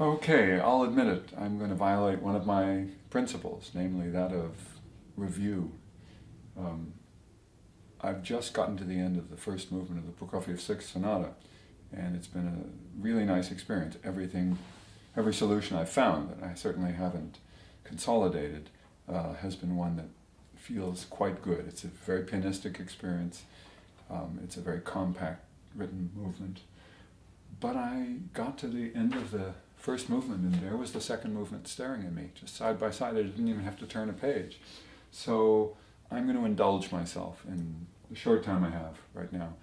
Okay, I'll admit it. I'm going to violate one of my principles, namely that of review. Um, I've just gotten to the end of the first movement of the Prokofiev Sixth Sonata, and it's been a really nice experience. Every solution I've found that I certainly haven't consolidated has been one that feels quite good. It's a very pianistic experience. It's a very compact written movement. But I got to the end of the first movement, and there was the second movement staring at me, just side by side. I didn't even have to turn a page. So I'm going to indulge myself in the short time I have right now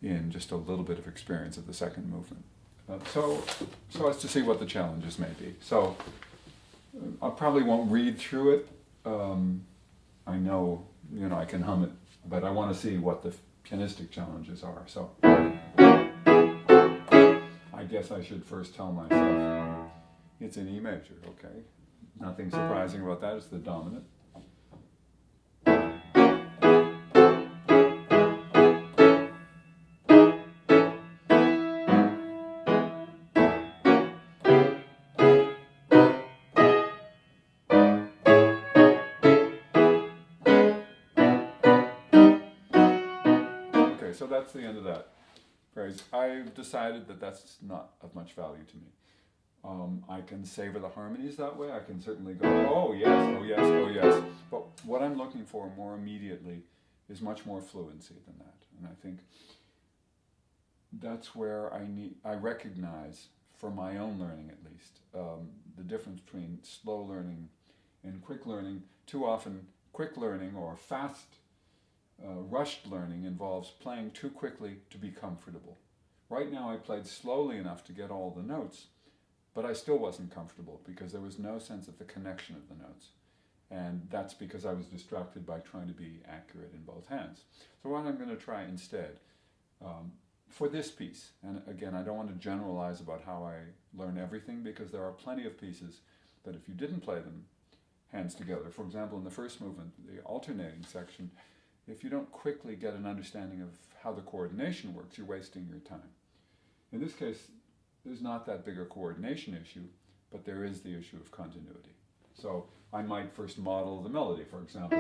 in just a little bit of experience of the second movement. So as to see what the challenges may be. So I probably won't read through it. I know, I can hum it, but I want to see what the pianistic challenges are. So I guess I should first tell myself it's in E major, okay? Nothing surprising about that, it's the dominant. Okay, so that's the end of that phrase. I've decided that that's not of much value to me. I can savor the harmonies that way. I can certainly go, oh yes, oh yes, oh yes. But what I'm looking for more immediately is much more fluency than that. And I think that's where I recognize, for my own learning at least, the difference between slow learning and quick learning. Too often, quick learning or fast rushed learning involves playing too quickly to be comfortable. Right now I played slowly enough to get all the notes, but I still wasn't comfortable because there was no sense of the connection of the notes. And that's because I was distracted by trying to be accurate in both hands. So what I'm going to try instead, for this piece, and again, I don't want to generalize about how I learn everything, because there are plenty of pieces that if you didn't play them hands together, for example in the first movement, the alternating section, if you don't quickly get an understanding of how the coordination works, you're wasting your time. In this case, there's not that big a coordination issue, but there is the issue of continuity. So I might first model the melody, for example.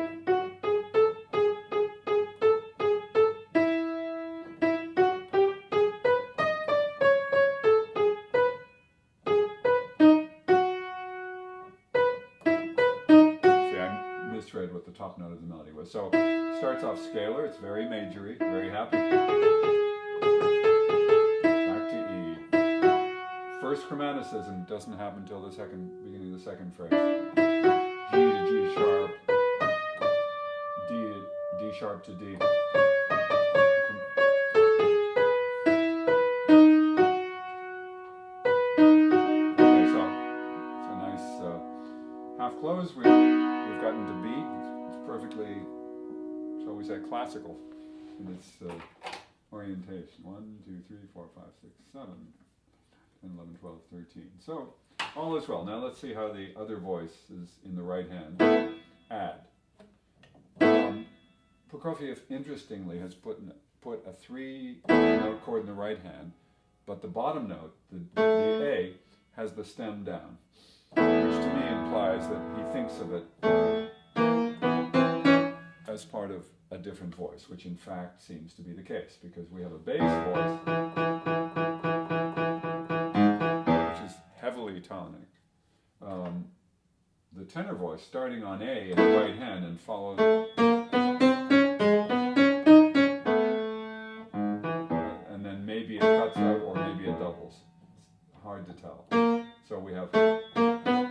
See, I misread what the top note of the melody was. So it starts off scalar, it's very majory, very happy. First chromaticism doesn't happen until the beginning of the second phrase. G to G sharp, D sharp to D. Okay, so it's a nice half close. We've gotten to B. It's perfectly, shall we say, classical in its orientation. 1, 2, 3, 4, 5, 6, 7. 10, 11, 12, 13. So, all is well. Now let's see how the other voice is in the right hand. Add. Prokofiev, interestingly, has put a 3-note chord in the right hand, but the bottom note, the A, has the stem down, which to me implies that he thinks of it as part of a different voice, which in fact seems to be the case, because we have a bass voice, heavily tonic. The tenor voice starting on A in the right hand and followed, and then maybe it cuts out or maybe it doubles. It's hard to tell. So we have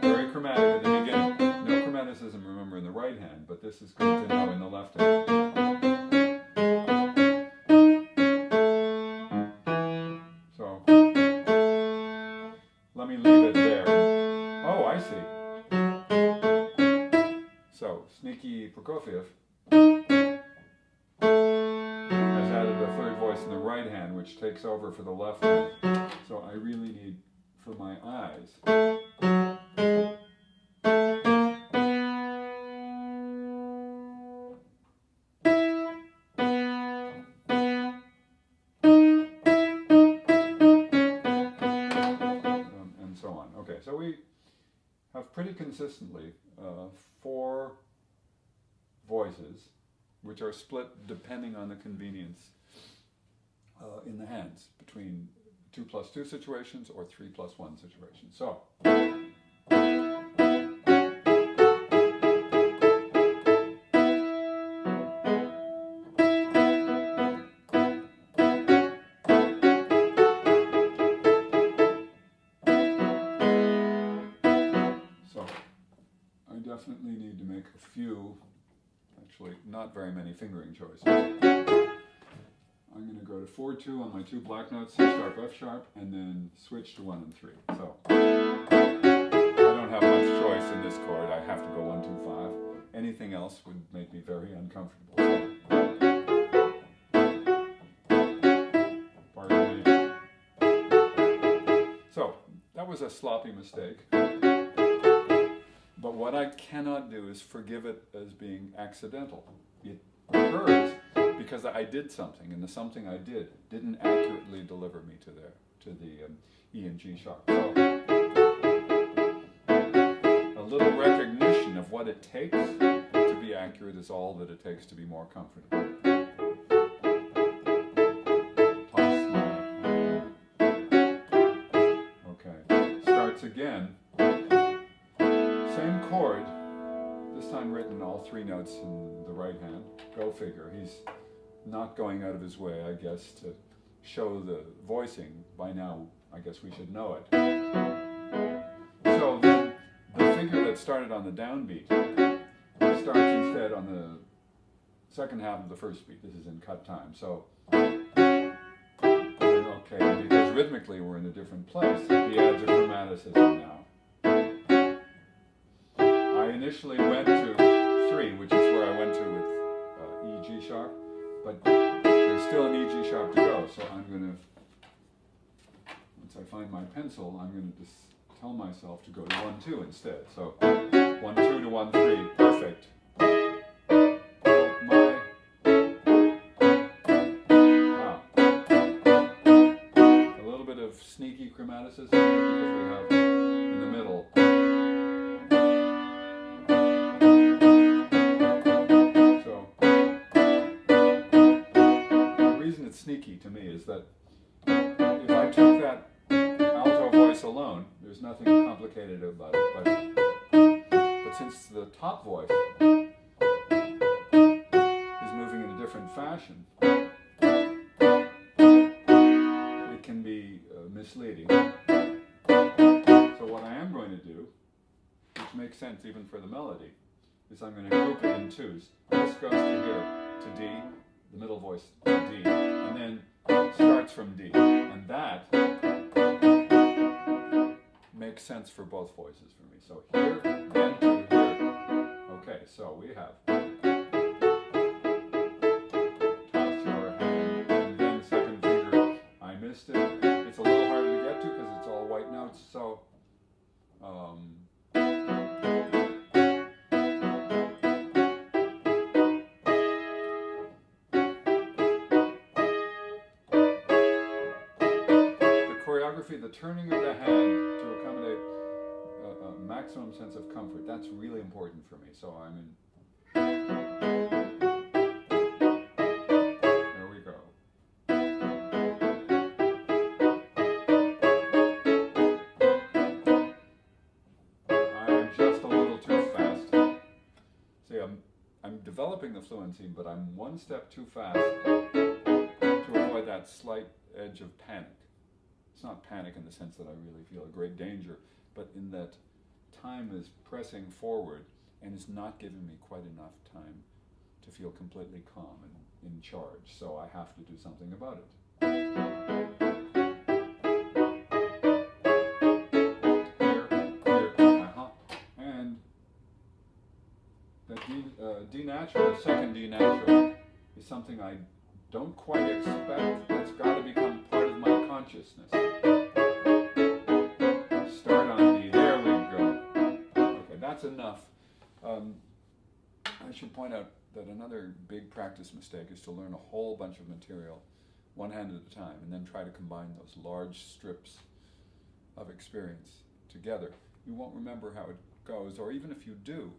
very chromatic at the beginning. No chromaticism, remember, in the right hand, but this is good to know in the left hand. Let me leave it there. Oh, I see. So, sneaky Prokofiev has added a third voice in the right hand, which takes over for the left hand. So I really need, for my eyes, and so on. Okay, so we have pretty consistently 4 voices, which are split depending on the convenience in the hands, between 2+2 situations or 3+1 situations. So, I definitely need to make a few, actually not very many fingering choices. I'm going to go to 4-2 on my 2 black notes, C sharp, F sharp, and then switch to 1 and 3. So I don't have much choice in this chord. I have to go 1, 2, 5. Anything else would make me very uncomfortable. So, pardon me. So that was a sloppy mistake. But what I cannot do is forgive it as being accidental. It occurs because I did something, and the something I didn't accurately deliver me to the E and G sharp. So a little recognition of what it takes to be accurate is all that it takes to be more comfortable. Toss my hand. Okay, starts again. Same chord, this time written all 3 notes in the right hand. Go figure. He's not going out of his way, I guess, to show the voicing. By now, I guess we should know it. So then, the figure that started on the downbeat starts instead on the second half of the first beat. This is in cut time. So, okay, because rhythmically we're in a different place, he adds a chromaticism now. I initially went to 3, which is where I went to with E, G sharp, but there's still an E, G sharp to go, so I'm going to, once I find my pencil, I'm going to just tell myself to go to 1, 2 instead. So 1, 2 to 1, 3, perfect. A little bit of sneaky chromaticism because we have in the middle. Sneaky to me is that if I took that alto voice alone, there's nothing complicated about it, but since the top voice is moving in a different fashion, it can be misleading. So what I am going to do, which makes sense even for the melody, is I'm going to group it in 2s. This goes to here, to D, the middle voice to D, and then starts from D. And that makes sense for both voices for me. So here, then to here. Okay, so we have toss your hand, and then second finger. I missed it. It's a little harder to get to because it's all white notes, so the turning of the hand to accommodate a maximum sense of comfort, that's really important for me. So I'm in. There we go. I'm just a little too fast. See, I'm developing the fluency, but I'm one step too fast to avoid that slight edge of panic. It's not panic in the sense that I really feel a great danger, but in that time is pressing forward and is not giving me quite enough time to feel completely calm and in charge. So I have to do something about it. Here, and that D natural, the second D natural, is something I don't quite expect. That's got to become part of my consciousness. Start on D. There we go. Okay, that's enough. I should point out that another big practice mistake is to learn a whole bunch of material one hand at a time and then try to combine those large strips of experience together, you won't remember how it goes, or even if you do,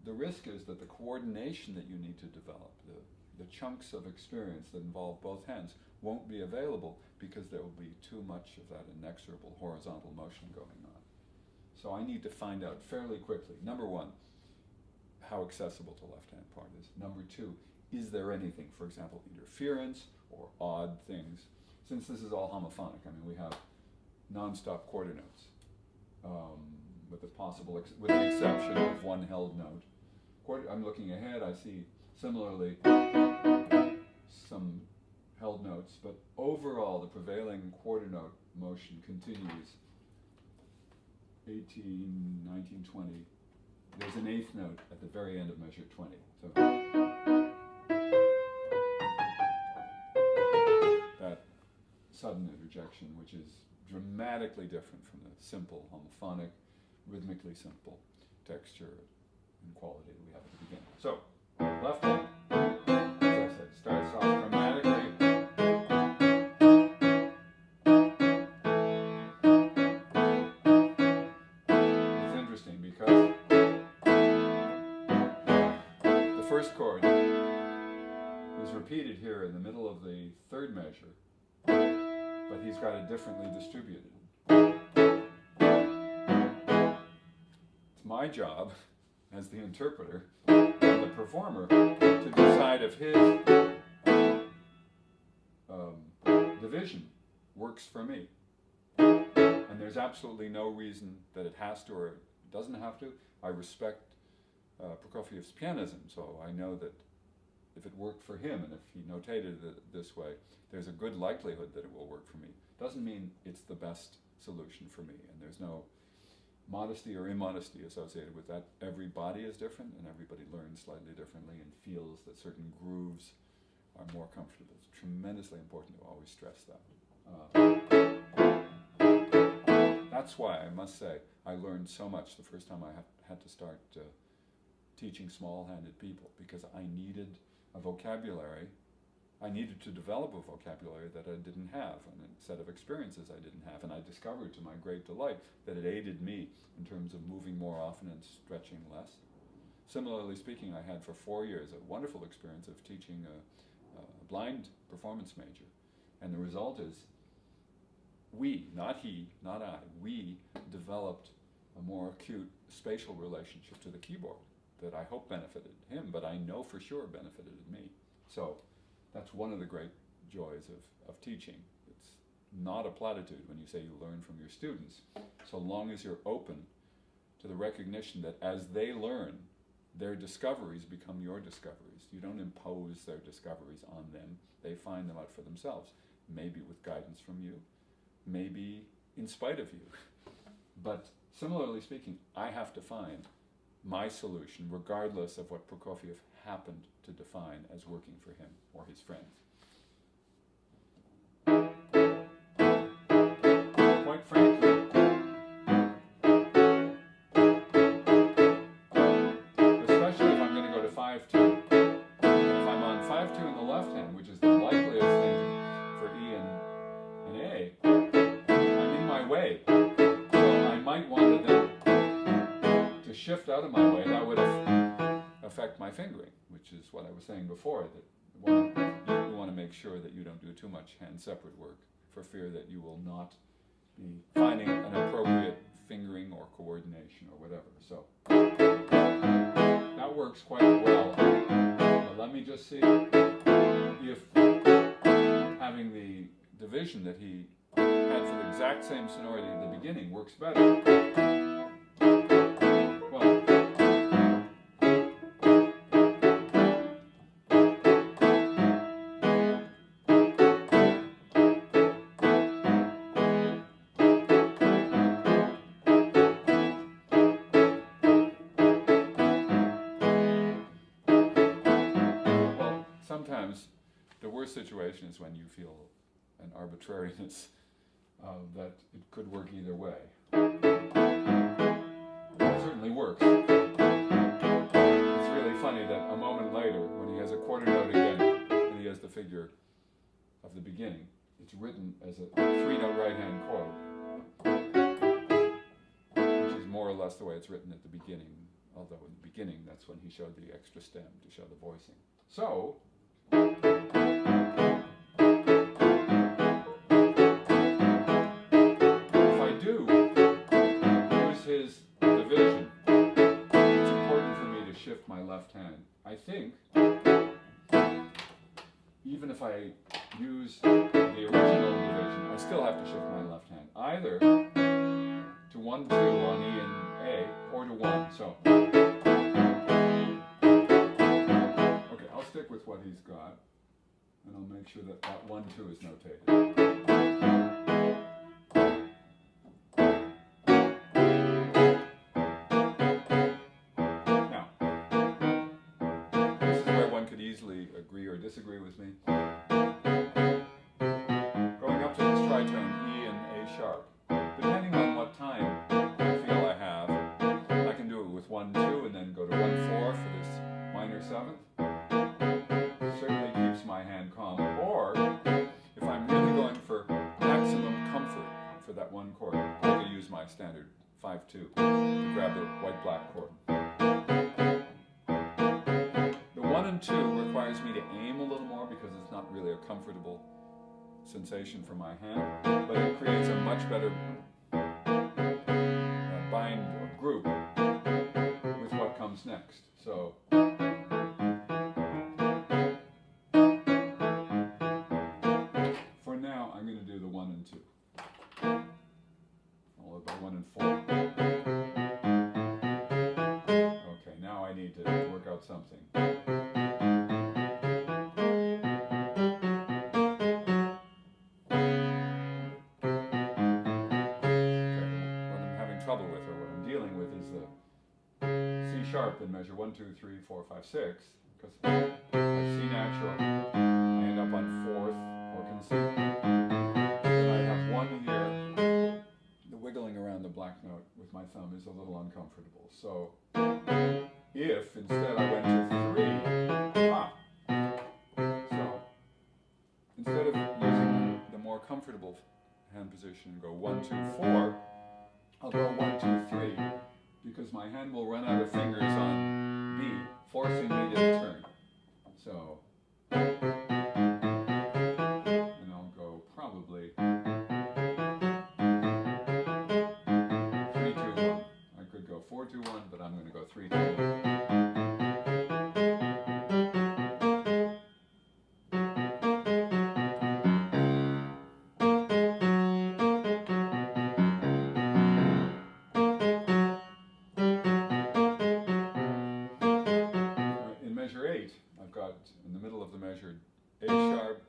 the risk is that the coordination that you need to develop, the chunks of experience that involve both hands, won't be available because there will be too much of that inexorable horizontal motion going on. So I need to find out fairly quickly, number one, how accessible the left-hand part is. Number two, is there anything, for example, interference or odd things? Since this is all homophonic, I mean, we have non-stop quarter notes, with the exception of one held note. I'm looking ahead, I see similarly some held notes, but overall the prevailing quarter note motion continues 18, 19, 20. There's an eighth note at the very end of measure 20. So that sudden interjection, which is dramatically different from the simple homophonic, rhythmically simple texture and quality that we have at the beginning. So, left hand, as I said, starts off dramatically. It's interesting because the first chord is repeated here in the middle of the third measure, but he's got it differently distributed. It's my job as the interpreter and the performer to decide if his division works for me. And there's absolutely no reason that it has to or it doesn't have to. I respect Prokofiev's pianism, so I know that if it worked for him and if he notated it this way, there's a good likelihood that it will work for me. Doesn't mean it's the best solution for me, and there's no modesty or immodesty associated with that. Every body is different and everybody learns slightly differently and feels that certain grooves are more comfortable. It's tremendously important to always stress that. That's why I must say I learned so much the first time I had to start teaching small-handed people, because I needed a vocabulary. I needed to develop a vocabulary that I didn't have, and a set of experiences I didn't have, and I discovered to my great delight that it aided me in terms of moving more often and stretching less. Similarly speaking, I had for 4 years a wonderful experience of teaching a blind performance major, and the result is we, not he, not I, we developed a more acute spatial relationship to the keyboard that I hope benefited him, but I know for sure benefited me. So that's one of the great joys of teaching. It's not a platitude when you say you learn from your students, so long as you're open to the recognition that as they learn, their discoveries become your discoveries. You don't impose their discoveries on them. They find them out for themselves, maybe with guidance from you, maybe in spite of you. But similarly speaking, I have to find my solution, regardless of what Prokofiev happened to define as working for him or his friends. Quite frankly, especially if I'm going to go to 5-2, and if I'm on 5-2 in the left hand, which is the likeliest thing for E and A, I'm in my way. So I might want to then to shift out of my way. That would affect my fingering, which is what I was saying before, that you want to make sure that you don't do too much hand-separate work for fear that you will not be finding an appropriate fingering or coordination or whatever. So that works quite well. But let me just see if having the division that he had for the exact same sonority at the beginning works better. Sometimes the worst situation is when you feel an arbitrariness that it could work either way. It certainly works. It's really funny that a moment later, when he has a quarter note again, and he has the figure of the beginning, it's written as a 3-note right-hand chord. less the way it's written at the beginning, although in the beginning that's when he showed the extra stem to show the voicing. So, if I do use his division, it's important for me to shift my left hand. I think, even if I use the original division, I still have to shift my left hand, either to 1-2 on E and A, or to 1, so. Okay, I'll stick with what he's got, and I'll make sure that that 1-2 is notated. Now, this is where one could easily agree or disagree with me. Going up to this tritone E and A sharp, depending on what time I feel I have, I can do it with 1-2 and then go to 1-4 for this minor seventh. Certainly keeps my hand calm. Or, if I'm really going for maximum comfort for that one chord, I can use my standard 5-2 to grab the white-black chord. The 1 and 2 requires me to aim a little more because it's not really a comfortable sensation for my hand, but it creates a much better bind or group with what comes next. So, for now, I'm going to do the 1 and 2, followed by 1 and 4. Okay, now I need to work out something. Trouble with, or what I'm dealing with, is the C sharp in measure 1, 2, 3, 4, 5, 6, because I have C natural, I end up on 4th or conceit, and I have 1 here. The wiggling around the black note with my thumb is a little uncomfortable. So if instead I went to 3, so instead of using the more comfortable hand position and go 1, 2, 4, I'll go 1, 2, 3, because my hand will run out of fingers on B, forcing me to turn. So, and I'll go probably 3, 2, 1. I could go 4, 2, 1, but I'm going to go 3, 2, 1. I've got in the middle of the measure A sharp,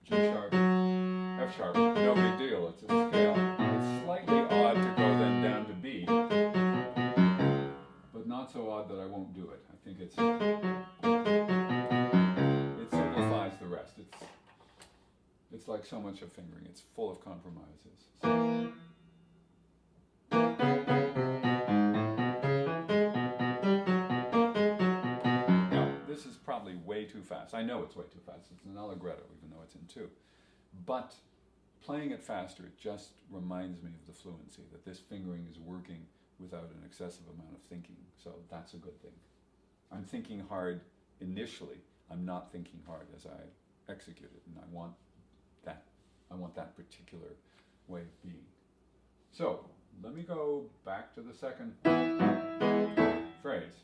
G sharp, F sharp. No big deal, it's a scale. It's slightly odd to go then down to B, but not so odd that I won't do it. I think it simplifies the rest. It's like so much of fingering. It's full of compromises. So, this is probably way too fast. I know it's way too fast. It's an allegretto, even though it's in 2. But playing it faster, it just reminds me of the fluency, that this fingering is working without an excessive amount of thinking. So that's a good thing. I'm thinking hard initially. I'm not thinking hard as I execute it, and I want that particular way of being. So let me go back to the second phrase.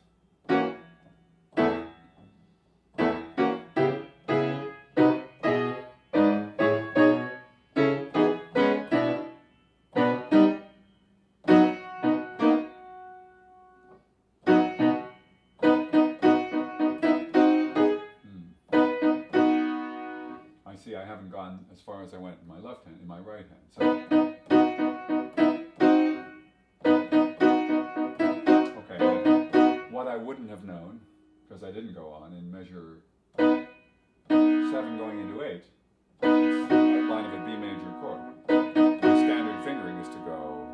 See, I haven't gone as far as I went in my left hand, in my right hand. So, okay, what I wouldn't have known, because I didn't go on in measure 7 going into 8, it's the outline of a B major chord. My standard fingering is to go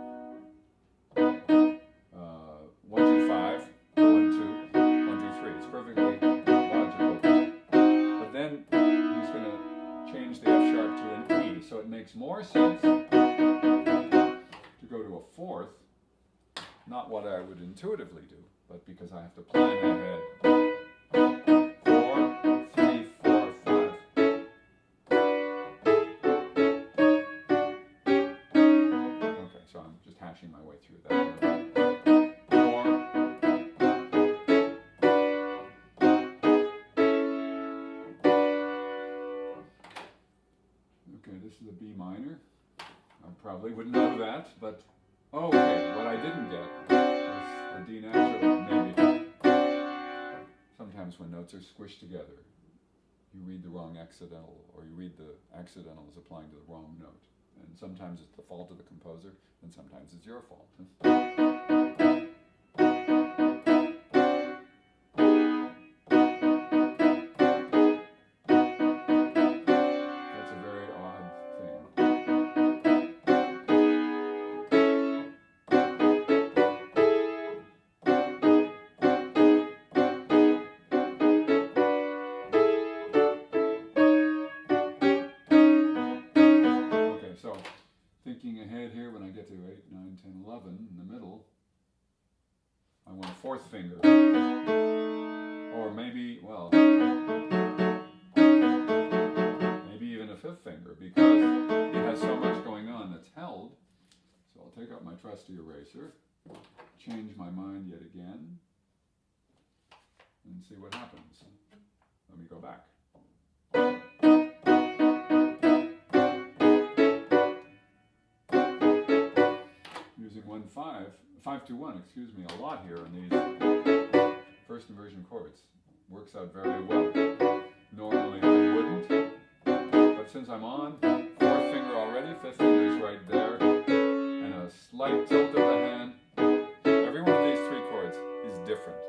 1, 2, 5, 1, 2, 1, 2, 3. It's perfectly logical. But then he's going to change the F sharp to an E, so it makes more sense to go to a 4th not what I would intuitively do, but because I have to plan ahead. 4, 3, 4, 5. Okay, so I'm just hashing my way through that. 4. Okay, this is a B minor. I probably wouldn't know that, but oh, okay, what I didn't get was the D natural, maybe. Sometimes when notes are squished together, you read the wrong accidental, or you read the accidental as applying to the wrong note. And sometimes it's the fault of the composer, and sometimes it's your fault. That's a very odd thing. Okay, so thinking ahead here, when I get to 8, 9, 10, 11, in the middle, I want a fourth finger. Or maybe, well, maybe even a fifth finger, because it has so much going on that's held. So I'll take out my trusty eraser, change my mind yet again, and see what happens. Let me go back. Using 5-2-1, excuse me, a lot here in these first inversion chords. Works out very well. Normally I wouldn't, but since I'm on, fourth finger already, fifth finger is right there, and a slight tilt of the hand. Every one of these three chords is different.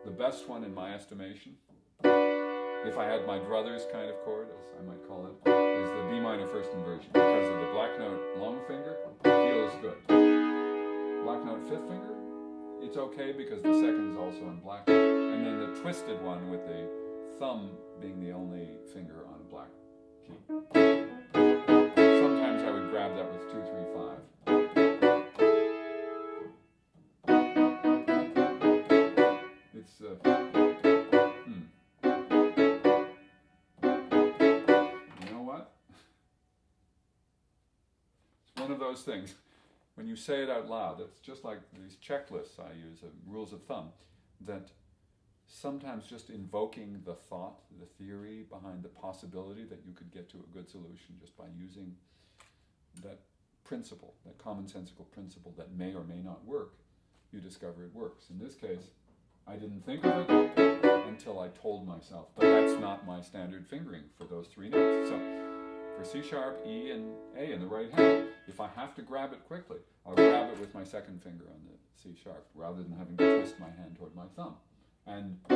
The best one, in my estimation, if I had my druthers kind of chord, as I might call it, is the B minor first inversion, because of the black note long finger feels good. Black note fifth finger, it's okay because the second is also in black. And then the twisted one with the thumb being the only finger on a black key. Sometimes I would grab that with 2, 3, 5. It's you know what? It's one of those things. When you say it out loud, it's just like these checklists I use, rules of thumb, that sometimes just invoking the thought, the theory behind the possibility that you could get to a good solution just by using that principle, that commonsensical principle that may or may not work, you discover it works. In this case, I didn't think of it until I told myself, but that's not my standard fingering for those three notes. So, for C sharp, E, and A in the right hand, if I have to grab it quickly, I'll grab it with my second finger on the C sharp, rather than having to twist my hand toward my thumb. And I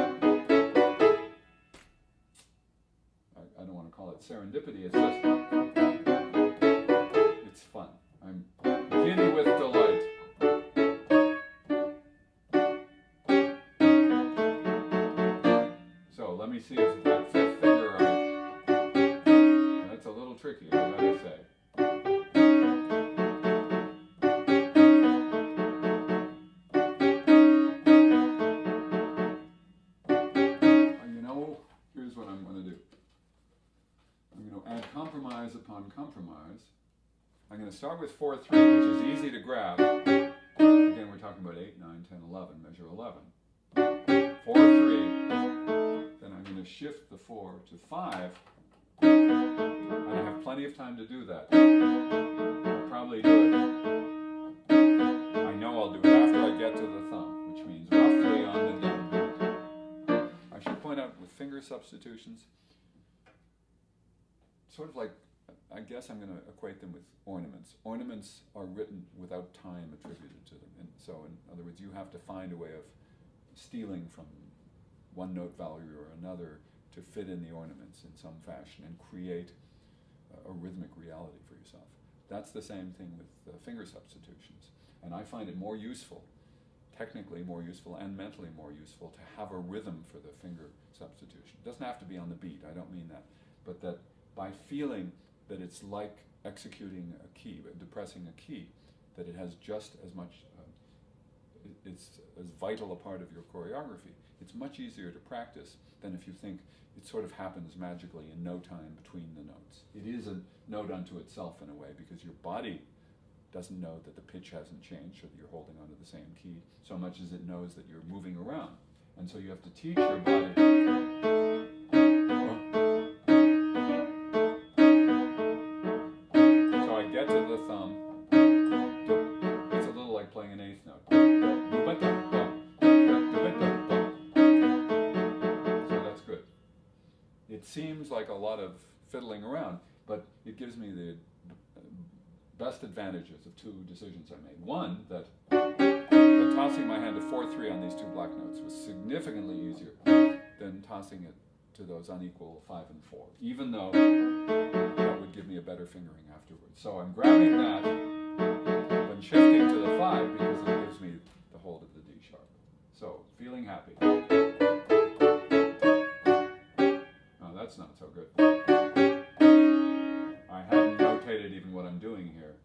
don't want to call it serendipity, it's just, it's fun. I'm giddy with delight. So let me see if that fifth finger, that's a little tricky, I gotta say. You know, here's what I'm going to do. I'm going to add compromise upon compromise. I'm going to start with 4-3, which is easy to grab. Again, we're talking about 8, 9, 10, 11, measure 11. 4-3, then I'm going to shift the 4 to 5, and I have plenty of time to do that. I'll probably do it. I know I'll do it after I get to the thumb, which means roughly on the down beat. I should point out with finger substitutions, sort of like, I guess I'm going to equate them with ornaments. Ornaments are written without time attributed to them. And so, in other words, you have to find a way of stealing from one note value or another to fit in the ornaments in some fashion and create a rhythmic reality for yourself. That's the same thing with finger substitutions. And I find it more useful, technically more useful and mentally more useful, to have a rhythm for the finger substitution. It doesn't have to be on the beat, I don't mean that, but that by feeling that it's like executing a key, depressing a key, that it has just as much it's as vital a part of your choreography. It's much easier to practice than if you think it sort of happens magically in no time between the notes. It is a note unto itself in a way, because your body doesn't know that the pitch hasn't changed or that you're holding onto the same key so much as it knows that you're moving around. And so you have to teach your body. So I get to the thumb. It's a little like playing an eighth note. So that's good. It seems like a lot of fiddling around, but it gives me the best advantages of two decisions I made. One, that tossing my hand to 4-3 on these two black notes was significantly easier than tossing it to those unequal 5 and 4, even though that would give me a better fingering afterwards. So I'm grabbing that when shifting to the 5 because it gives me the hold of the D sharp. So, feeling happy. Oh, that's not so good. I hadn't notated even what I'm doing here.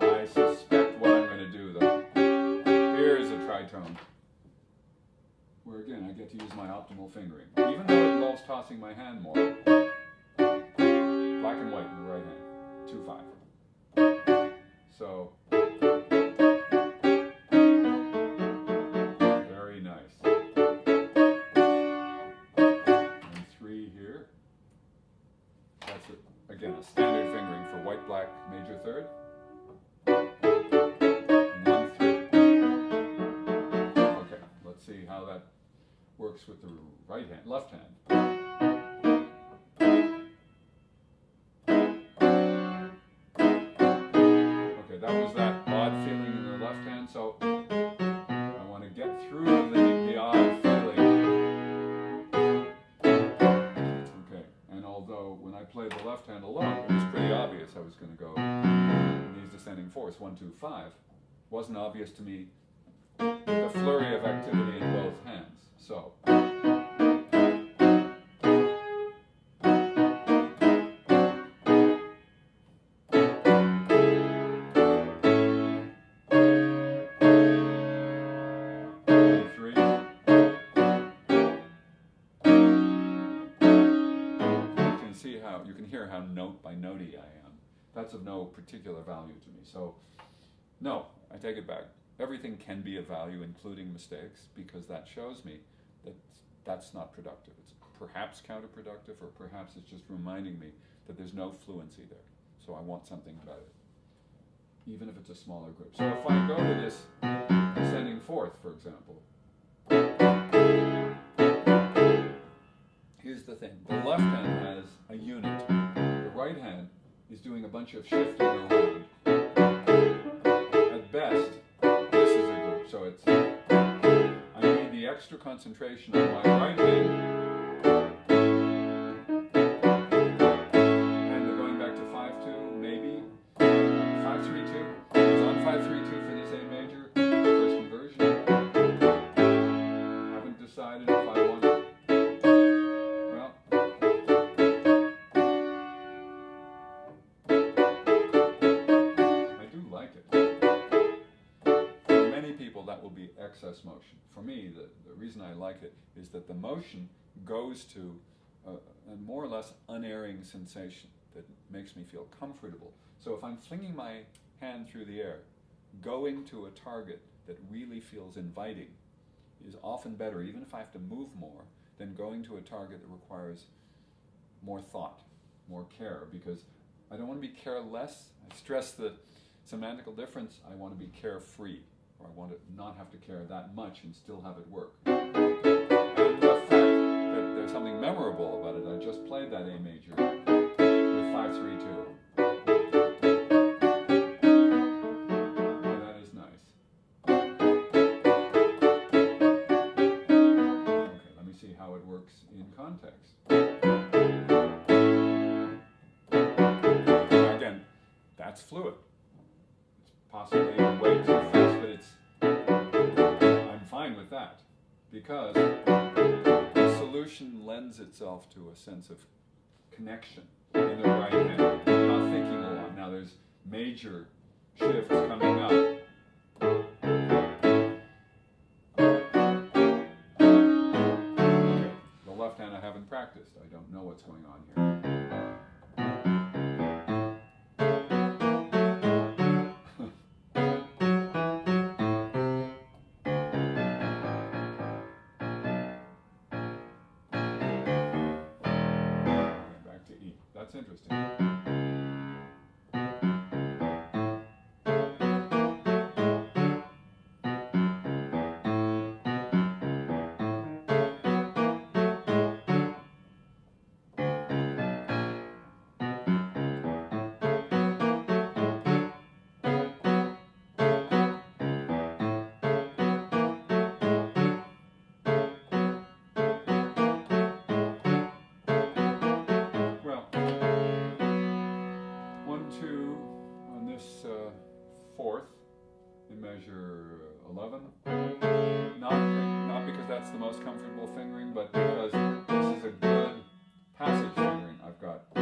I suspect what I'm going to do, though. Here's a tritone, where again I get to use my optimal fingering, even though it involves tossing my hand more. Black and white in the right hand, 2-5. So, very nice. And 3 here. That's it. Again, a standard fingering for white, black, major third. 1-3. Okay, let's see how that works with the right hand, left hand. Okay, that was that odd feeling in the left hand, so I want to get through the odd feeling. Okay, and although when I played the left hand alone, it was pretty obvious I was going to go in these descending fourths, 1, 2, 5. Wasn't obvious to me with the flurry of activity in both hands. So. You can hear how note by notey I am. That's of no particular value to me. So, no, I take it back. Everything can be of value, including mistakes, because that shows me that that's not productive. It's perhaps counterproductive, or perhaps it's just reminding me that there's no fluency there. So I want something about it, even if it's a smaller group. So if I go to this descending fourth, for example, here's the thing. The left hand has a unit. The right hand is doing a bunch of shifting around. At best, this is a group. So it's, I need the extra concentration on my right hand. And they're going back to 5-2, maybe. 5-3-2. It's on 5-3-2 for this A major. First inversion. Haven't decided if I want to. That will be excess motion. For me, the reason I like it is that the motion goes to a more or less unerring sensation that makes me feel comfortable. So if I'm flinging my hand through the air, going to a target that really feels inviting is often better, even if I have to move more, than going to a target that requires more thought, more care, because I don't want to be careless. I stress the semantical difference. I want to be carefree. I want to not have to care that much and still have it work. And the fact that there's something memorable about it, I just played that A major with 5-3-2. Oh, that is nice. Okay, let me see how it works in context. Again, that's fluid. It's possibly way too fast. I'm fine with that, because the solution lends itself to a sense of connection in the right hand. I'm not thinking a lot. Now there's major shifts coming up. practiced. I don't know what's going on here. Back to E. That's interesting. Fourth in measure 11. Not because that's the most comfortable fingering, but because this is a good passage fingering. I've got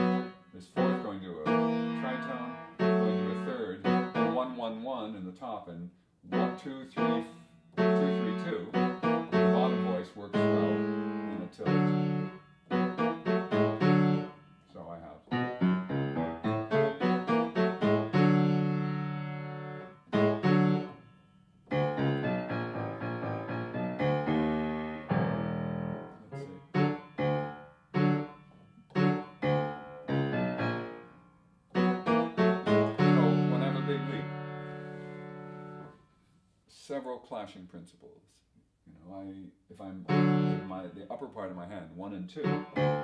this fourth going to a tritone, going to a third, and 1 1 1 in the top, and 1 2 3 2 3 2. The bottom voice works well in a tilt. So I have. Several clashing principles. You know, if I'm in the upper part of my hand, 1 and 2,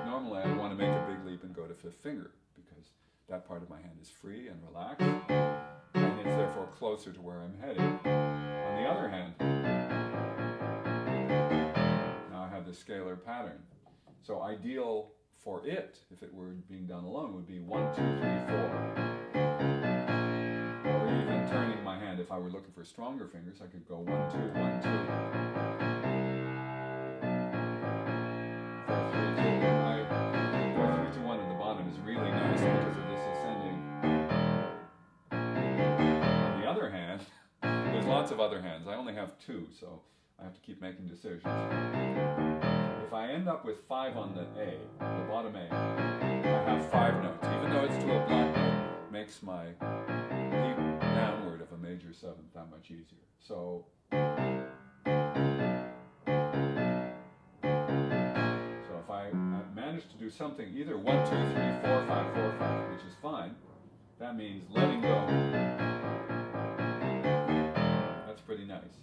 normally I want to make a big leap and go to fifth finger because that part of my hand is free and relaxed, and it's therefore closer to where I'm heading. On the other hand, now I have the scalar pattern. So ideal for it, if it were being done alone, would be 1 2 3 4. Even turning my hand, if I were looking for stronger fingers, I could go 1 2 1 2 4 3 2. And 4 3 2 1 at the bottom is really nice because of this ascending. On the other hand, there's lots of other hands. I only have 2, so I have to keep making decisions. If I end up with 5 on the A, the bottom A, I have 5 notes. Even though it's to a black note, makes my leap downward of a major 7th that much easier. So if I manage to do something either 1 2 3 4 5 4 5, which is fine, that means letting go. That's pretty nice.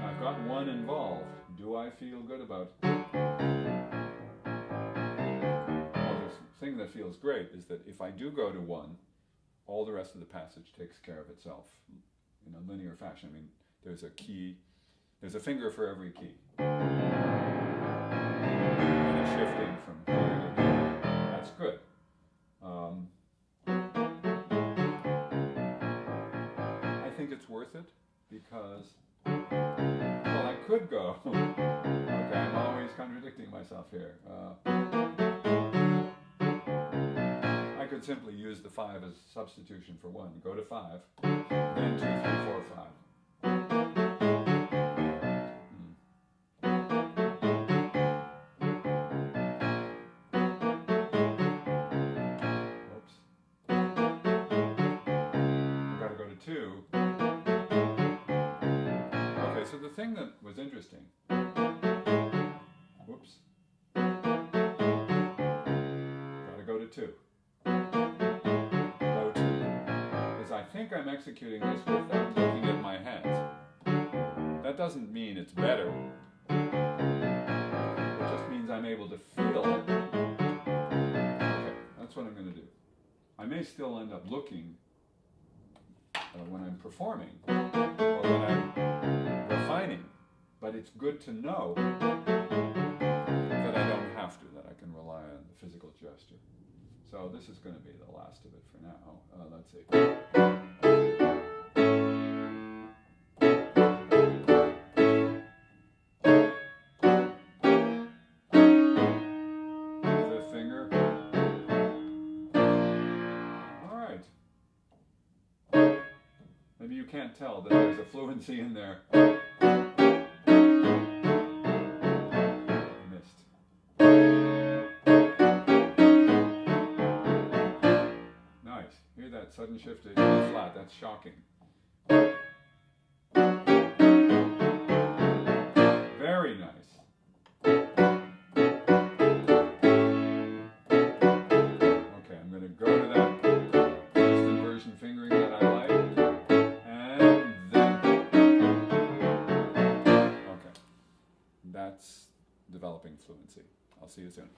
I've got 1 involved. Do I feel good about it? Well, the thing that feels great is that if I do go to 1, all the rest of the passage takes care of itself in a linear fashion. I mean, there's a key, there's a finger for every key. And it's shifting from here to here. That's good. I think it's worth it because, well, I could go, okay, I'm always contradicting myself here. I could simply use the 5 as substitution for 1. Go to 5, then 2, 3, 4, 5. Whoops. I've got to go to 2. Okay, so the thing that was interesting, whoops, got to go to 2. I think I'm executing this without looking at my hands. That doesn't mean it's better. It just means I'm able to feel it. Okay, that's what I'm going to do. I may still end up looking when I'm performing or when I'm refining, but it's good to know that I don't have to, that I can rely on the physical gesture. So this is going to be the last of it for now. Let's see. Fifth finger. All right. maybe you can't tell that there's a fluency in there. Missed. Nice. Hear that sudden shift to E flat, that's shocking. Very nice. Okay, I'm going to go to that first inversion fingering that I like, and then... Okay, that's developing fluency. I'll see you soon.